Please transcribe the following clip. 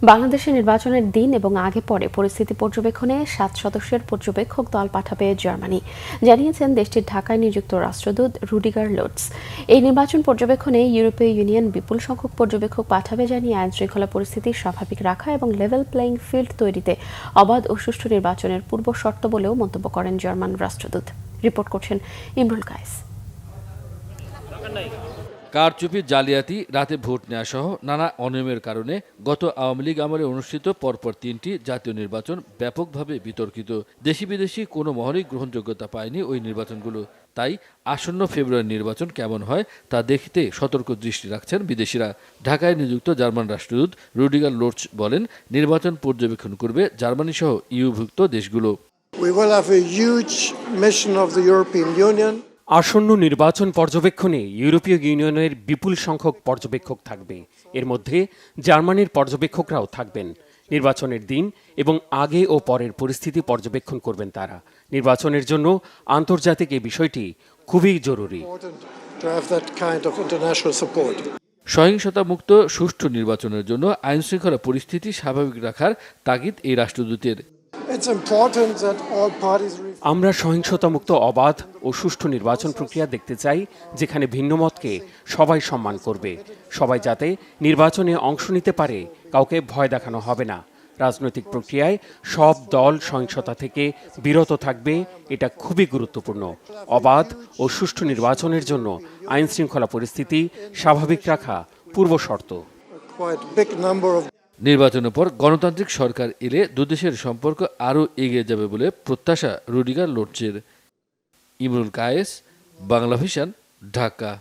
বাংলাদেশের নির্বাচনের দিন এবং আগে পরে পরিস্থিতি পর্যবেক্ষণে 7 সদস্যের পর্যবেক্ষক দল পাঠাবে জার্মানি, জানিয়েছেন দেশটির ঢাকায় নিযুক্ত রাষ্ট্রদূত রুডিগার লোটস। এই নির্বাচন পর্যবেক্ষণে ইউরোপীয় ইউনিয়ন বিপুল সংখ্যক পর্যবেক্ষক পাঠাবে, জানিয়ে আইন শৃঙ্খলা পরিস্থিতি স্বাভাবিক রাখা এবং লেভেল প্লেইং ফিল্ড তৈরিতে অবাধ ও সুষ্ঠু নির্বাচনের পূর্ব শর্ত বলেও মন্তব্য করেন জার্মান রাষ্ট্রদূত। রিপোর্ট করছেন ইমরুল কায়েস। কারচুপি, জালিয়াতি, রাতে ভোট নেওয়া সহ নানা অনিয়মের কারণে গত আওয়ামী লীগ আমলে অনুষ্ঠিত পরপর 3টি জাতীয় নির্বাচন ব্যাপকভাবে বিতর্কিত। দেশি বিদেশি কোনো মহলই গ্রহণযোগ্যতা পায়নি ওই নির্বাচনগুলো। তাই আসন্ন ফেব্রুয়ারি নির্বাচন কেমন হয় তা দেখতে সতর্ক দৃষ্টি রাখছেন বিদেশিরা। ঢাকায় নিযুক্ত জার্মান রাষ্ট্রদূত রুডিগার লোটস বলেন, নির্বাচন পর্যবেক্ষণ করবে জার্মানি সহ ইউভুক্ত দেশগুলো। We will have a huge mission of the European Union. আসন্ন নির্বাচন পর্যবেক্ষণে ইউরোপীয় ইউনিয়নের বিপুল সংখ্যক পর্যবেক্ষক থাকবে। এর মধ্যে জার্মানির পর্যবেক্ষকরাও থাকবেন। নির্বাচনের দিন এবং আগে ও পরের পরিস্থিতি পর্যবেক্ষণ করবেন তারা। নির্বাচনের জন্য আন্তর্জাতিক এই বিষয়টি খুবই জরুরি। সহিংসতা মুক্ত সুষ্ঠু নির্বাচনের জন্য আইনশৃঙ্খলা পরিস্থিতি স্বাভাবিক রাখার তাগিদ এই রাষ্ট্রদূতের। আমরা সহিংসতামুক্ত, অবাধ ও সুষ্ঠু নির্বাচন প্রক্রিয়া দেখতে চাই, যেখানে ভিন্নমতকে সবাই সম্মান করবে। সবাই যাতে নির্বাচনে অংশ নিতে পারে, কাউকে ভয় দেখানো হবে না। রাজনৈতিক প্রক্রিয়ায় সব দল সহিংসতা থেকে বিরত থাকবে, এটা খুবই গুরুত্বপূর্ণ। অবাধ ও সুষ্ঠু নির্বাচনের জন্য আইন শৃঙ্খলা পরিস্থিতি স্বাভাবিক রাখা পূর্ব শর্ত। নির্বাচনের পর গণতান্ত্রিক সরকার এলে দুদেশের সম্পর্ক আরও এগিয়ে যাবে বলে প্রত্যাশা রুডিগার লোটসের। ইমরুল কায়েস, বাংলা ভিশন, ঢাকা।